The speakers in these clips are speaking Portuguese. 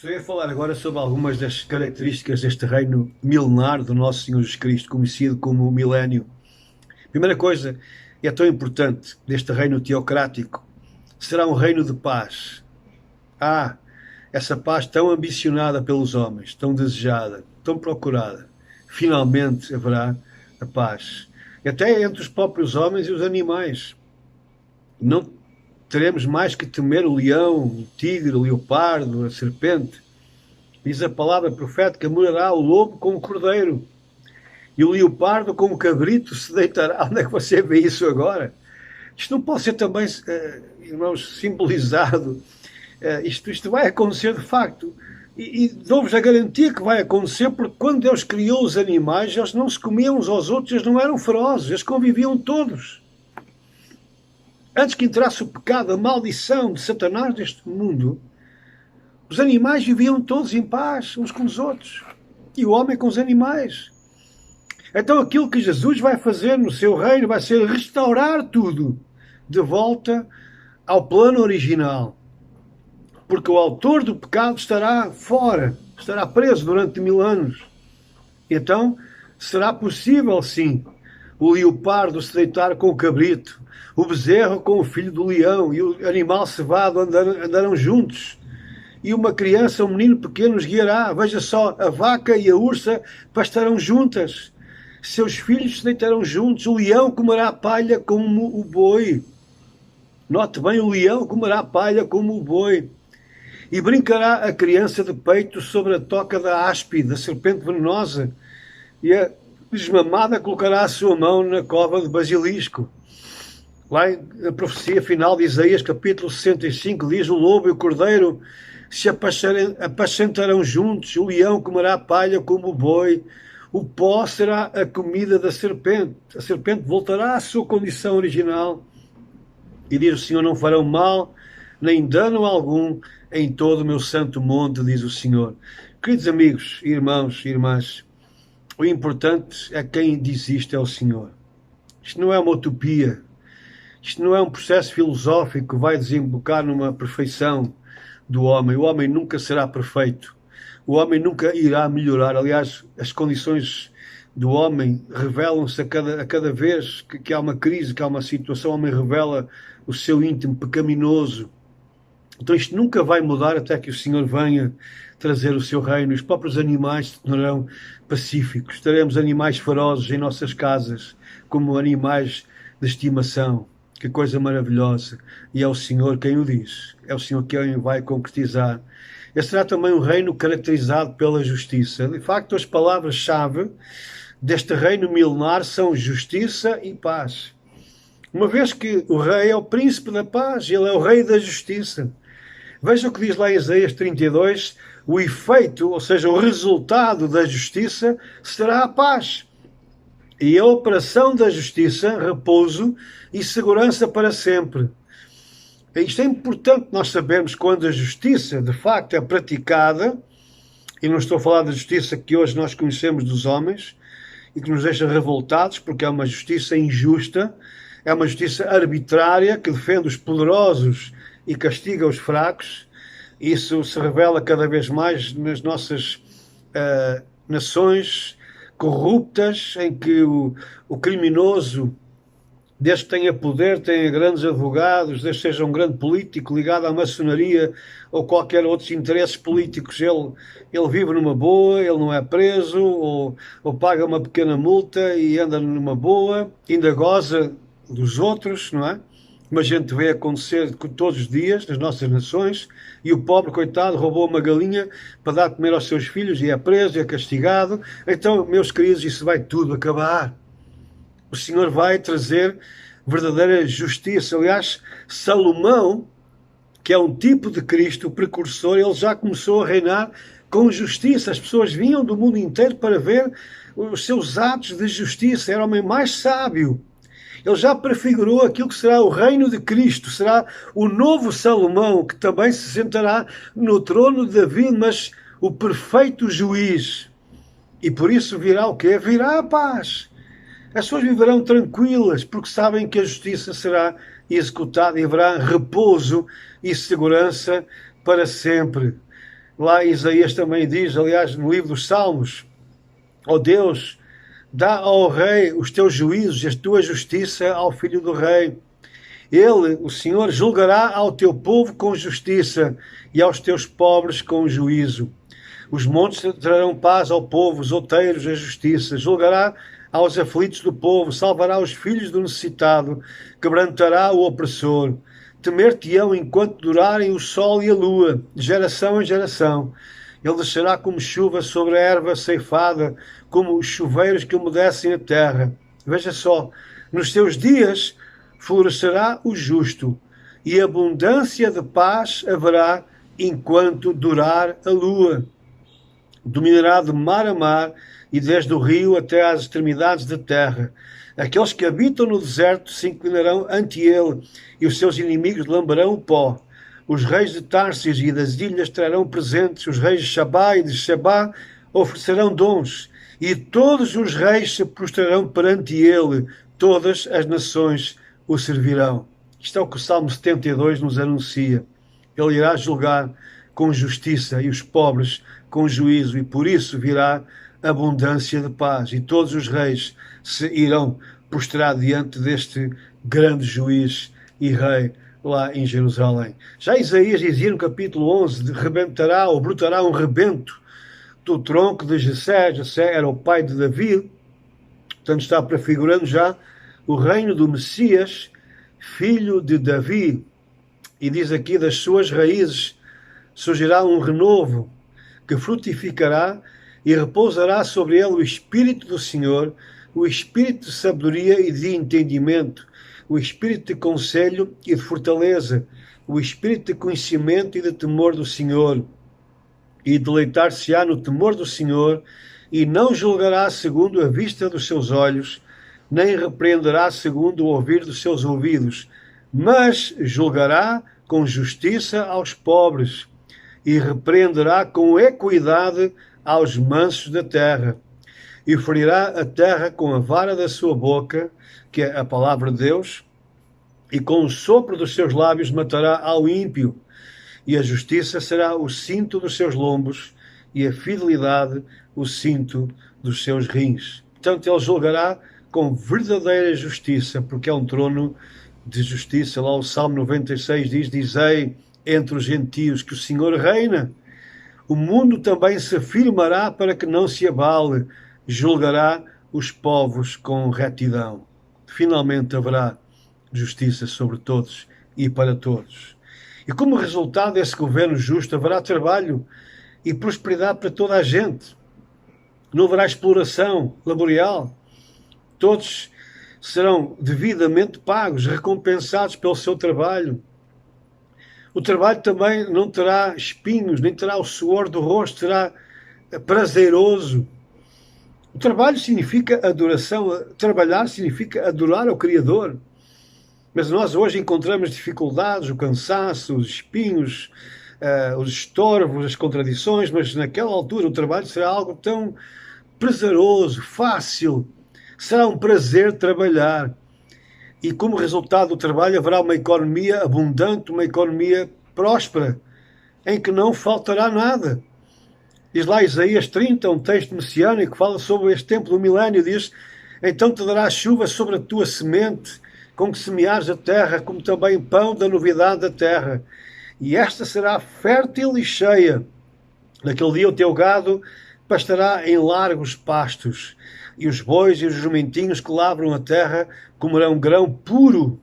Gostaria de falar agora sobre algumas das características deste reino milenar do nosso Senhor Jesus Cristo, conhecido como o milénio. Primeira coisa, e é tão importante deste reino teocrático, será um reino de paz. Ah, essa paz tão ambicionada pelos homens, tão desejada, tão procurada. Finalmente haverá a paz. E até entre os próprios homens e os animais. Não teremos mais que temer o leão, o tigre, o leopardo, a serpente. Diz a palavra profética: morará o lobo com o cordeiro e o leopardo com o cabrito se deitará. Onde é que você vê isso agora? Isto não pode ser também, irmãos, simbolizado. Isto vai acontecer de facto. E dou-vos a garantia que vai acontecer, porque quando Deus criou os animais, eles não se comiam uns aos outros, eles não eram ferozes, eles conviviam todos. Antes que entrasse o pecado, a maldição de Satanás neste mundo, os animais viviam todos em paz uns com os outros. E o homem com os animais. Então aquilo que Jesus vai fazer no seu reino vai ser restaurar tudo de volta ao plano original. Porque o autor do pecado estará fora, estará preso durante 1000 anos. Então será possível, sim, o leopardo se deitar com o cabrito, o bezerro com o filho do leão e o animal cevado andarão juntos. E uma criança, um menino pequeno os guiará. Veja só, a vaca e a ursa pastarão juntas. Seus filhos se deitarão juntos. O leão comerá palha como o boi. Note bem, o leão comerá palha como o boi. E brincará a criança de peito sobre a toca da áspide, da serpente venenosa. E a desmamada colocará a sua mão na cova de basilisco. Lá na profecia final de Isaías, capítulo 65, diz: o lobo e o cordeiro se apacentarão juntos, o leão comerá palha como o boi, o pó será a comida da serpente. A serpente voltará à sua condição original. E diz o Senhor: não farão mal, nem dano algum em todo o meu santo monte, diz o Senhor. Queridos amigos, irmãos e irmãs, o importante é quem diz isto é o Senhor. Isto não é uma utopia. Isto não é um processo filosófico que vai desembocar numa perfeição do homem. O homem nunca será perfeito. O homem nunca irá melhorar. Aliás, as condições do homem revelam-se a cada vez que há uma crise, que há uma situação, o homem revela o seu íntimo pecaminoso. Então isto nunca vai mudar até que o Senhor venha trazer o seu reino. Os próprios animais se tornarão pacíficos. Teremos animais ferozes em nossas casas, como animais de estimação. Que coisa maravilhosa. E é o Senhor quem o diz. É o Senhor quem o vai concretizar. Esse será também um reino caracterizado pela justiça. De facto, as palavras-chave deste reino milenar são justiça e paz. Uma vez que o rei é o príncipe da paz, ele é o rei da justiça. Veja o que diz lá em Isaías 32, o efeito, ou seja, o resultado da justiça será a paz. E a operação da justiça, repouso e segurança para sempre. Isto é importante nós sabermos quando a justiça, de facto, é praticada, e não estou a falar da justiça que hoje nós conhecemos dos homens, e que nos deixa revoltados, porque é uma justiça injusta, é uma justiça arbitrária, que defende os poderosos e castiga os fracos. Isso se revela cada vez mais nas nossas nações corruptas, em que o criminoso, desde que tenha poder, tenha grandes advogados, desde que seja um grande político ligado à maçonaria ou qualquer outros interesses políticos, ele vive numa boa, ele não é preso, ou paga uma pequena multa e anda numa boa, ainda goza dos outros, não é? Como a gente vê acontecer todos os dias nas nossas nações, e o pobre, coitado, roubou uma galinha para dar de comer aos seus filhos e é preso e é castigado. Então, meus queridos, isso vai tudo acabar. O Senhor vai trazer verdadeira justiça. Aliás, Salomão, que é um tipo de Cristo, o precursor, ele já começou a reinar com justiça. As pessoas vinham do mundo inteiro para ver os seus atos de justiça. Era o homem mais sábio. Ele já prefigurou aquilo que será o reino de Cristo, será o novo Salomão, que também se sentará no trono de Davi, mas o perfeito juiz. E por isso virá o quê? Virá a paz. As pessoas viverão tranquilas, porque sabem que a justiça será executada e haverá repouso e segurança para sempre. Lá Isaías também diz, aliás, no livro dos Salmos: ó Deus, dá ao rei os teus juízos e a tua justiça ao filho do rei. Ele, o Senhor, julgará ao teu povo com justiça e aos teus pobres com juízo. Os montes trarão paz ao povo, os outeiros a justiça. Julgará aos aflitos do povo, salvará os filhos do necessitado, quebrantará o opressor. Temer-te-ão enquanto durarem o sol e a lua, de geração em geração. Ele descerá como chuva sobre a erva ceifada, como os chuveiros que umedecem a terra. Veja só, nos seus dias florescerá o justo, e abundância de paz haverá enquanto durar a lua. Dominará de mar a mar, e desde o rio até às extremidades da terra. Aqueles que habitam no deserto se inclinarão ante ele, e os seus inimigos lamberão o pó. Os reis de Tarsis e das ilhas trarão presentes, os reis de Sabá e de Sabá oferecerão dons, e todos os reis se prostrarão perante ele, todas as nações o servirão. Isto é o que o Salmo 72 nos anuncia. Ele irá julgar com justiça e os pobres com juízo, e por isso virá abundância de paz, e todos os reis se irão prostrar diante deste grande juiz e rei lá em Jerusalém. Já Isaías dizia no capítulo 11, de rebentará ou brotará um rebento do tronco de Jessé. Jessé era o pai de Davi, portanto está prefigurando já o reino do Messias, filho de Davi. E diz aqui, das suas raízes surgirá um renovo que frutificará e repousará sobre ele o Espírito do Senhor, o Espírito de sabedoria e de entendimento, o Espírito de conselho e de fortaleza, o Espírito de conhecimento e de temor do Senhor. E deleitar-se-á no temor do Senhor, e não julgará segundo a vista dos seus olhos, nem repreenderá segundo o ouvir dos seus ouvidos, mas julgará com justiça aos pobres, e repreenderá com equidade aos mansos da terra, e ferirá a terra com a vara da sua boca, que é a palavra de Deus, e com o sopro dos seus lábios matará ao ímpio, e a justiça será o cinto dos seus lombos, e a fidelidade o cinto dos seus rins. Portanto, ele julgará com verdadeira justiça, porque é um trono de justiça. Lá o Salmo 96 diz: dizei entre os gentios que o Senhor reina. O mundo também se firmará para que não se abale, julgará os povos com retidão. Finalmente haverá justiça sobre todos e para todos. E como resultado desse governo justo, haverá trabalho e prosperidade para toda a gente. Não haverá exploração laboral. Todos serão devidamente pagos, recompensados pelo seu trabalho. O trabalho também não terá espinhos, nem terá o suor do rosto, será prazeroso. O trabalho significa adoração, trabalhar significa adorar ao Criador. Mas nós hoje encontramos dificuldades, o cansaço, os espinhos, os estorvos, as contradições, mas naquela altura o trabalho será algo tão prazeroso, fácil. Será um prazer trabalhar. E como resultado do trabalho haverá uma economia abundante, uma economia próspera, em que não faltará nada. Diz lá Isaías 30, um texto messiânico que fala sobre este tempo do milénio, diz: então te dará chuva sobre a tua semente, com que semeares a terra, como também pão da novidade da terra. E esta será fértil e cheia. Naquele dia o teu gado pastará em largos pastos, e os bois e os jumentinhos que lavram a terra comerão grão puro,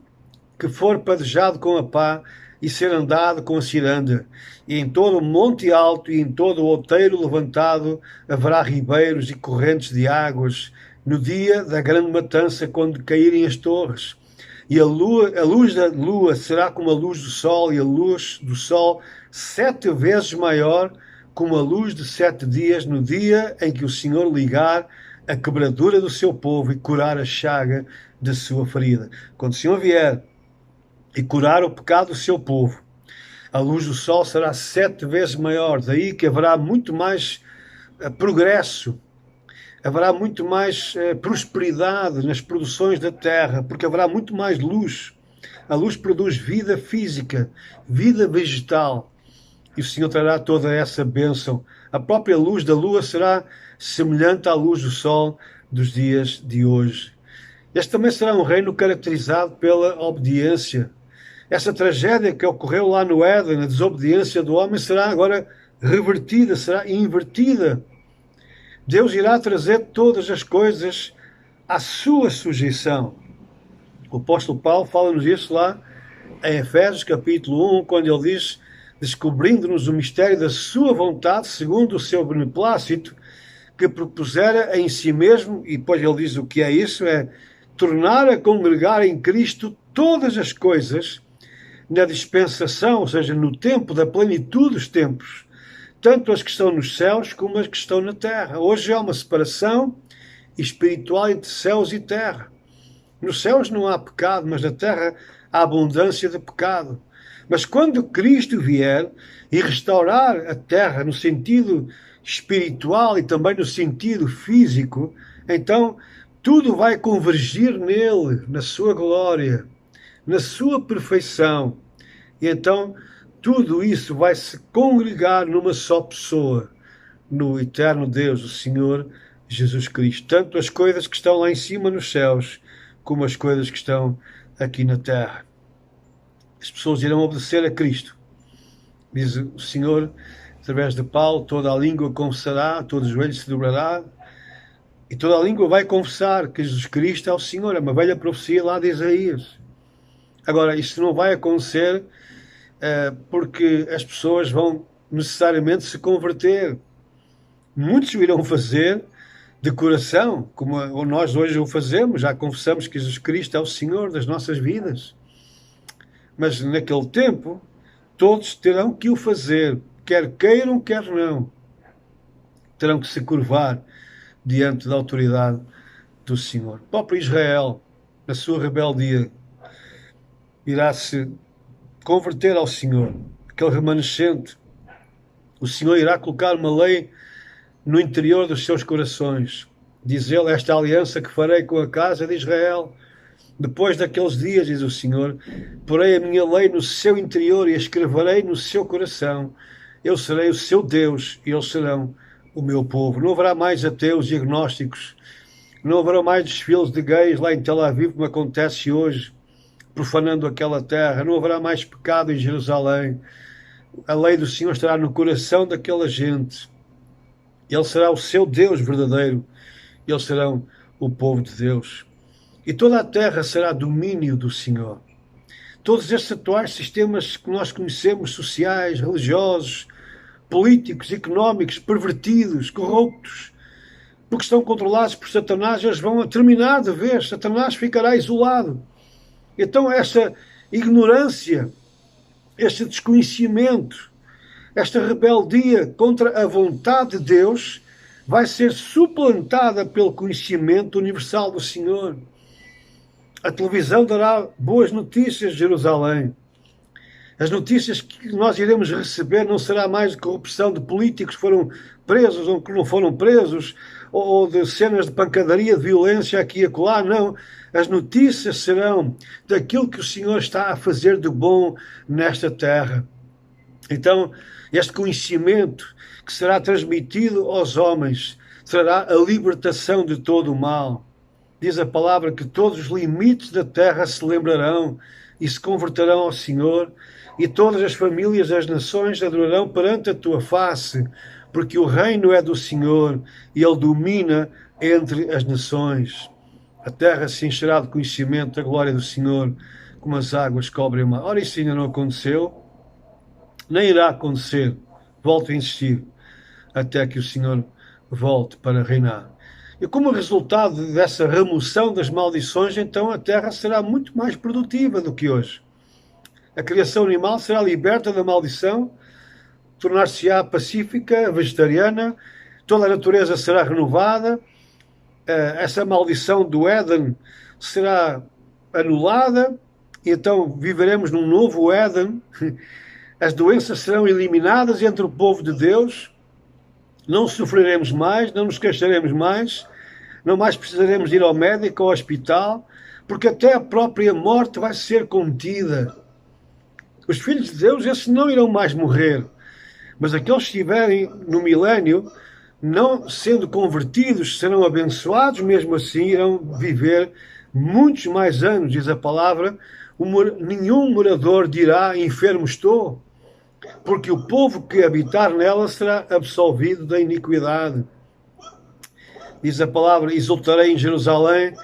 que for padejado com a pá e ser andado com a ciranda. E em todo o monte alto e em todo o outeiro levantado haverá ribeiros e correntes de águas, no dia da grande matança, quando caírem as torres. E a luz da lua será como a luz do sol, e a luz do sol 7 vezes maior, como a luz de 7 dias, no dia em que o Senhor ligar a quebradura do seu povo e curar a chaga da sua ferida. Quando o Senhor vier e curar o pecado do seu povo, a luz do sol será 7 vezes maior. Daí que haverá muito mais progresso, haverá muito mais prosperidade nas produções da terra, porque haverá muito mais luz. A luz produz vida física, vida vegetal. e o Senhor trará toda essa bênção. A própria luz da lua será semelhante à luz do sol dos dias de hoje. Este também será um reino caracterizado pela obediência. Essa tragédia que ocorreu lá no Éden, a desobediência do homem, será agora revertida, será invertida. Deus irá trazer todas as coisas à sua sujeição. O apóstolo Paulo fala-nos isso lá em Efésios capítulo 1, quando ele diz: descobrindo-nos o mistério da sua vontade, segundo o seu beneplácito, que propusera em si mesmo, e depois ele diz o que é isso, é tornar a congregar em Cristo todas as coisas na dispensação, ou seja, no tempo da plenitude dos tempos, tanto as que estão nos céus como as que estão na terra. Hoje há uma separação espiritual entre céus e terra. Nos céus não há pecado, mas na terra há abundância de pecado. Mas quando Cristo vier e restaurar a terra no sentido espiritual e também no sentido físico, então tudo vai convergir nele, na sua glória, na sua perfeição. E então tudo isso vai se congregar numa só pessoa, no eterno Deus, o Senhor Jesus Cristo. Tanto as coisas que estão lá em cima nos céus, como as coisas que estão aqui na terra. As pessoas irão obedecer a Cristo. Diz o Senhor, através de Paulo: toda a língua confessará, todo o joelho se dobrará, e toda a língua vai confessar que Jesus Cristo é o Senhor. É uma velha profecia lá de Isaías. Agora, isso não vai acontecer porque as pessoas vão necessariamente se converter. Muitos o irão fazer de coração, como nós hoje o fazemos, já confessamos que Jesus Cristo é o Senhor das nossas vidas. Mas naquele tempo, todos terão que o fazer, quer queiram, quer não. Terão que se curvar diante da autoridade do Senhor. O próprio Israel, na sua rebeldia, irá se converter ao Senhor, aquele remanescente. O Senhor irá colocar uma lei no interior dos seus corações. Diz ele: esta aliança que farei com a casa de Israel, depois daqueles dias, diz o Senhor, porei a minha lei no seu interior e a escreverei no seu coração. Eu serei o seu Deus e eles serão o meu povo. Não haverá mais ateus e agnósticos. Não haverá mais desfiles de gays lá em Tel Aviv, como acontece hoje, profanando aquela terra. Não haverá mais pecado em Jerusalém. A lei do Senhor estará no coração daquela gente. Ele será o seu Deus verdadeiro. Eles serão o povo de Deus. E toda a terra será domínio do Senhor. Todos estes atuais sistemas que nós conhecemos, sociais, religiosos, políticos, económicos, pervertidos, corruptos, porque estão controlados por Satanás, eles vão terminar de vez. Satanás ficará isolado. Então essa ignorância, este desconhecimento, esta rebeldia contra a vontade de Deus vai ser suplantada pelo conhecimento universal do Senhor. A televisão dará boas notícias de Jerusalém. As notícias que nós iremos receber não será mais de corrupção de políticos que foram presos ou que não foram presos, ou de cenas de pancadaria, de violência aqui e acolá, não. As notícias serão daquilo que o Senhor está a fazer de bom nesta terra. Então, este conhecimento que será transmitido aos homens trará a libertação de todo o mal. Diz a palavra que todos os limites da terra se lembrarão e se converterão ao Senhor, e todas as famílias das nações adorarão perante a tua face, porque o reino é do Senhor e ele domina entre as nações. A terra se encherá de conhecimento da glória do Senhor, como as águas cobrem o mar. Ora, isso ainda não aconteceu, nem irá acontecer. Volto a insistir, até que o Senhor volte para reinar. E como resultado dessa remoção das maldições, então a terra será muito mais produtiva do que hoje. A criação animal será liberta da maldição, tornar-se-á pacífica, vegetariana, toda a natureza será renovada, essa maldição do Éden será anulada, e então viveremos num novo Éden. As doenças serão eliminadas entre o povo de Deus, não sofreremos mais, não nos queixaremos mais, não mais precisaremos ir ao médico ou ao hospital, porque até a própria morte vai ser contida. Os filhos de Deus, esses não irão mais morrer. Mas aqueles que estiverem no milénio, não sendo convertidos, serão abençoados, mesmo assim irão viver muitos mais anos, diz a palavra. Nenhum morador dirá: enfermo estou, porque o povo que habitar nela será absolvido da iniquidade. Diz a palavra: exultarei em Jerusalém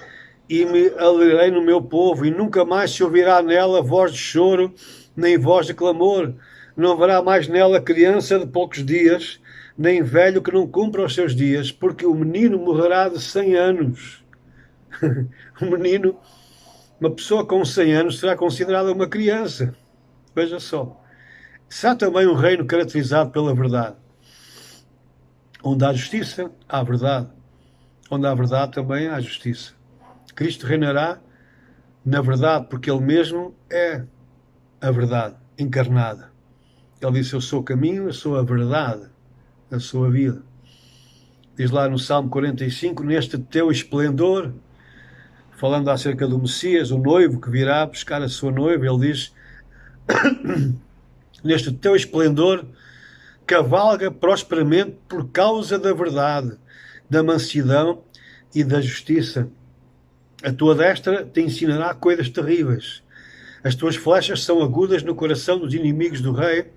e me alegrarei no meu povo, e nunca mais se ouvirá nela voz de choro, nem voz de clamor. Não haverá mais nela criança de poucos dias, nem velho que não cumpra os seus dias, porque o menino morrerá de 100 anos. O menino, uma pessoa com 100 anos, será considerada uma criança. Veja só. Será também um reino caracterizado pela verdade. Onde há justiça, há verdade. Onde há verdade, também há justiça. Cristo reinará na verdade, porque Ele mesmo é a verdade encarnada. Ele disse: eu sou o caminho, eu sou a verdade, eu sou a vida. Diz lá no Salmo 45, neste teu esplendor, falando acerca do Messias, o noivo que virá buscar a sua noiva, ele diz: neste teu esplendor, cavalga prosperamente por causa da verdade, da mansidão e da justiça. A tua destra te ensinará coisas terríveis. As tuas flechas são agudas no coração dos inimigos do rei,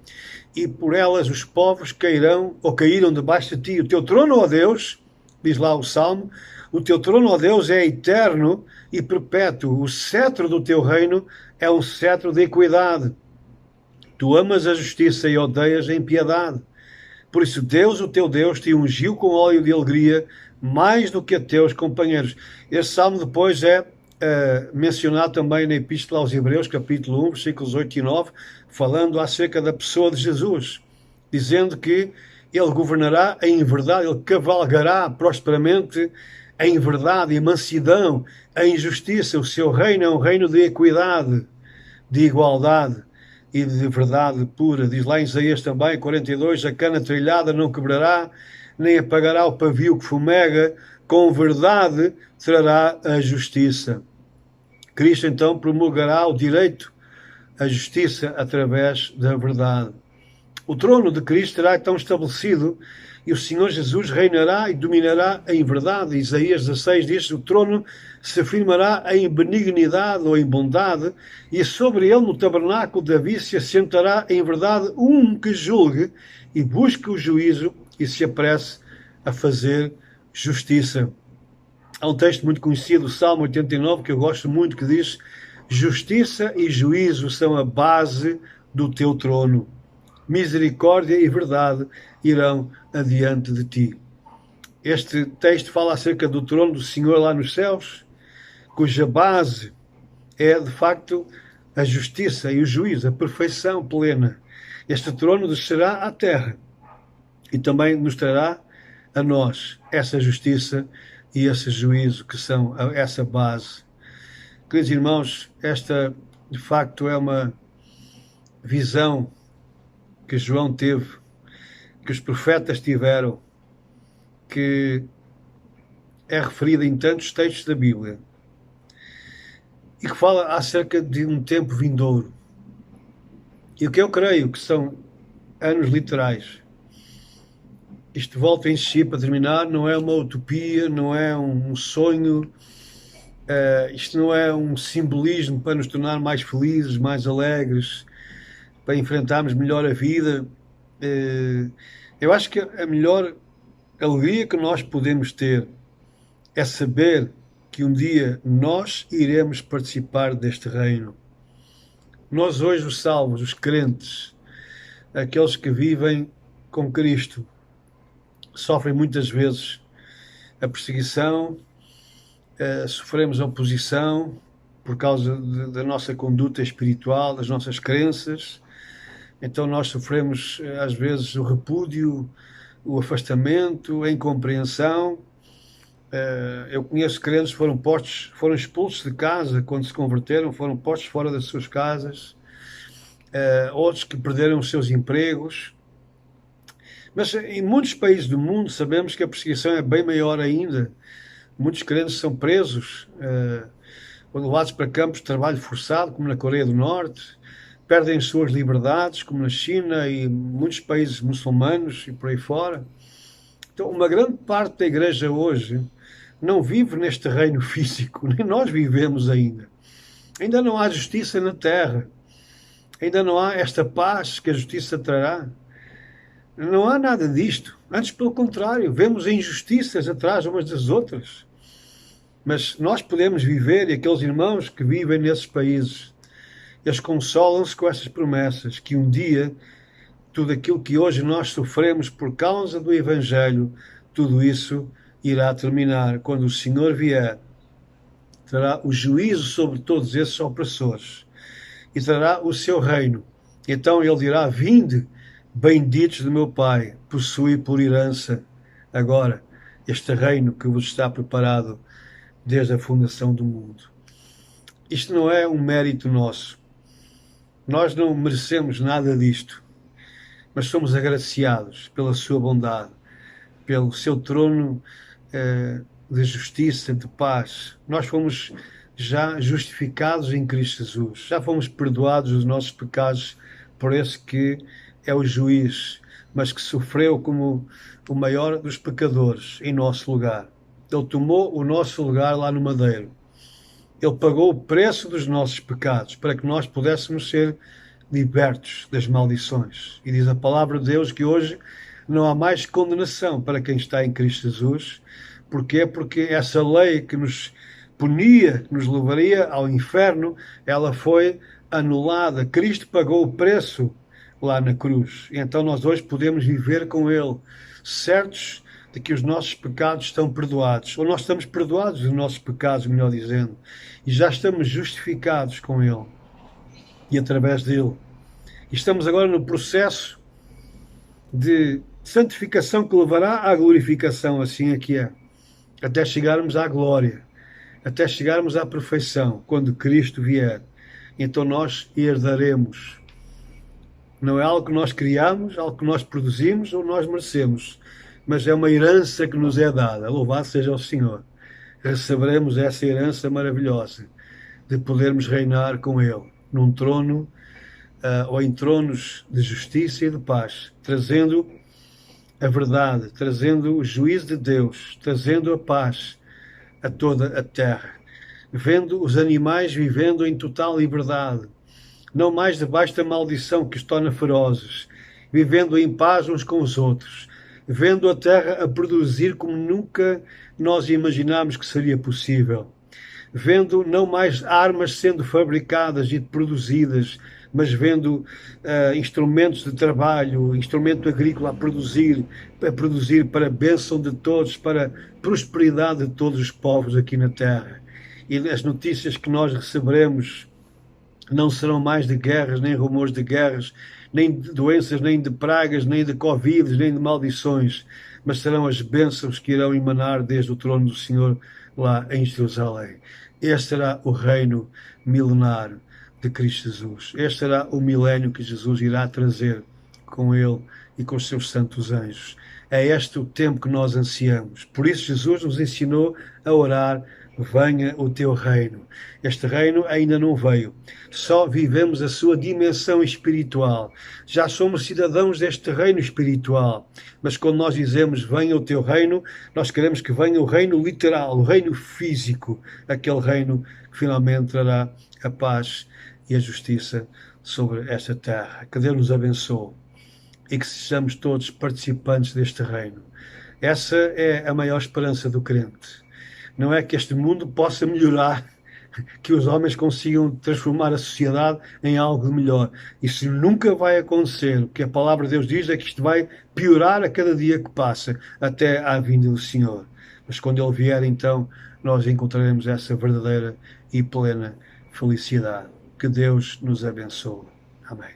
e por elas os povos cairão ou caíram debaixo de ti. O teu trono, ó Deus, diz lá o Salmo, o teu trono, ó Deus, é eterno e perpétuo. O cetro do teu reino é um cetro de equidade. Tu amas a justiça e odeias a impiedade. Por isso Deus, o teu Deus, te ungiu com óleo de alegria mais do que a teus companheiros. Este salmo depois é mencionado também na Epístola aos Hebreus, capítulo 1, versículos 8 e 9, falando acerca da pessoa de Jesus, dizendo que ele governará em verdade, ele cavalgará prosperamente em verdade e mansidão, em justiça. O seu reino é um reino de equidade, de igualdade e de verdade pura. Diz lá em Isaías também, 42, a cana trilhada não quebrará, nem apagará o pavio que fumega, com verdade trará a justiça. Cristo então promulgará o direito, a justiça através da verdade. O trono de Cristo será então estabelecido e o Senhor Jesus reinará e dominará em verdade. Isaías 16 diz: o trono se afirmará em benignidade ou em bondade, e sobre ele no tabernáculo de Davi se assentará em verdade um que julgue e busque o juízo e se apresse a fazer justiça. Há um texto muito conhecido, o Salmo 89, que eu gosto muito, que diz: justiça e juízo são a base do teu trono. Misericórdia e verdade irão adiante de ti. Este texto fala acerca do trono do Senhor lá nos céus, cuja base é, de facto, a justiça e o juízo, a perfeição plena. Este trono descerá à terra e também nos trará a nós essa justiça e esse juízo, que são essa base. Queridos irmãos, esta de facto é uma visão que João teve, que os profetas tiveram, que é referida em tantos textos da Bíblia e que fala acerca de um tempo vindouro. E o que eu creio que são anos literais. Isto, volto a insistir para terminar, não é uma utopia, não é um sonho, isto não é um simbolismo para nos tornar mais felizes, mais alegres, para enfrentarmos melhor a vida. Eu acho que a melhor alegria que nós podemos ter é saber que um dia nós iremos participar deste reino. Nós hoje, os salvos, os crentes, aqueles que vivem com Cristo, sofrem muitas vezes a perseguição, sofremos oposição por causa da nossa conduta espiritual, das nossas crenças. Então nós sofremos às vezes o repúdio, o afastamento, a incompreensão. Eu conheço crentes que foram expulsos de casa quando se converteram, foram postos fora das suas casas, outros que perderam os seus empregos. Mas em muitos países do mundo sabemos que a perseguição é bem maior ainda. Muitos crentes são presos, levados para campos de trabalho forçado, como na Coreia do Norte, perdem suas liberdades, como na China e muitos países muçulmanos e por aí fora. Então, uma grande parte da igreja hoje não vive neste reino físico, nem nós vivemos ainda. Ainda não há justiça na terra. Ainda não há esta paz que a justiça trará. Não há nada disto. Antes, pelo contrário, vemos injustiças atrás umas das outras. Mas nós podemos viver, e aqueles irmãos que vivem nesses países, eles consolam-se com essas promessas, que um dia, tudo aquilo que hoje nós sofremos por causa do Evangelho, tudo isso irá terminar. Quando o Senhor vier, trará o juízo sobre todos esses opressores e trará o seu reino. Então ele dirá: vinde, benditos do meu Pai, possui por herança agora este reino que vos está preparado desde a fundação do mundo. Isto não é um mérito nosso. Nós não merecemos nada disto, mas somos agraciados pela sua bondade, pelo seu trono de justiça, de paz. Nós fomos já justificados em Cristo Jesus, já fomos perdoados dos nossos pecados por esse que é o juiz, mas que sofreu como o maior dos pecadores em nosso lugar. Ele tomou o nosso lugar lá no madeiro. Ele pagou o preço dos nossos pecados para que nós pudéssemos ser libertos das maldições. E diz a palavra de Deus que hoje não há mais condenação para quem está em Cristo Jesus. Porquê? Porque essa lei que nos punia, que nos levaria ao inferno, ela foi anulada. Cristo pagou o preço lá na cruz. E então nós hoje podemos viver com Ele, certos de que os nossos pecados estão perdoados. Ou nós estamos perdoados dos nossos pecados, melhor dizendo. E já estamos justificados com Ele. E através dele. E estamos agora no processo de santificação que levará à glorificação, assim é que é. Até chegarmos à glória. Até chegarmos à perfeição, quando Cristo vier. Então nós herdaremos. Não é algo que nós criamos, algo que nós produzimos ou nós merecemos, mas é uma herança que nos é dada. Louvado seja o Senhor. Receberemos essa herança maravilhosa de podermos reinar com Ele, num trono ou em tronos de justiça e de paz, trazendo a verdade, trazendo o juízo de Deus, trazendo a paz a toda a terra, vendo os animais vivendo em total liberdade, não mais debaixo da maldição que os torna ferozes, vivendo em paz uns com os outros, vendo a terra a produzir como nunca nós imaginámos que seria possível, vendo não mais armas sendo fabricadas e produzidas, mas vendo instrumentos de trabalho, instrumento agrícola a produzir para a bênção de todos, para a prosperidade de todos os povos aqui na terra. E as notícias que nós receberemos não serão mais de guerras, nem rumores de guerras, nem de doenças, nem de pragas, nem de Covid, nem de maldições, mas serão as bênçãos que irão emanar desde o trono do Senhor lá em Jerusalém. Este será o reino milenar de Cristo Jesus. Este será o milénio que Jesus irá trazer com Ele e com os seus santos anjos. É este o tempo que nós ansiamos. Por isso Jesus nos ensinou a orar: venha o teu reino. Este reino ainda não veio. Só vivemos a sua dimensão espiritual. Já somos cidadãos deste reino espiritual. Mas quando nós dizemos venha o teu reino, nós queremos que venha o reino literal, o reino físico, aquele reino que finalmente trará a paz e a justiça sobre esta terra. Que Deus nos abençoe e que sejamos todos participantes deste reino. Essa é a maior esperança do crente. Não é que este mundo possa melhorar, que os homens consigam transformar a sociedade em algo de melhor. Isso nunca vai acontecer. O que a palavra de Deus diz é que isto vai piorar a cada dia que passa, até à vinda do Senhor. Mas quando Ele vier, então, nós encontraremos essa verdadeira e plena felicidade. Que Deus nos abençoe. Amém.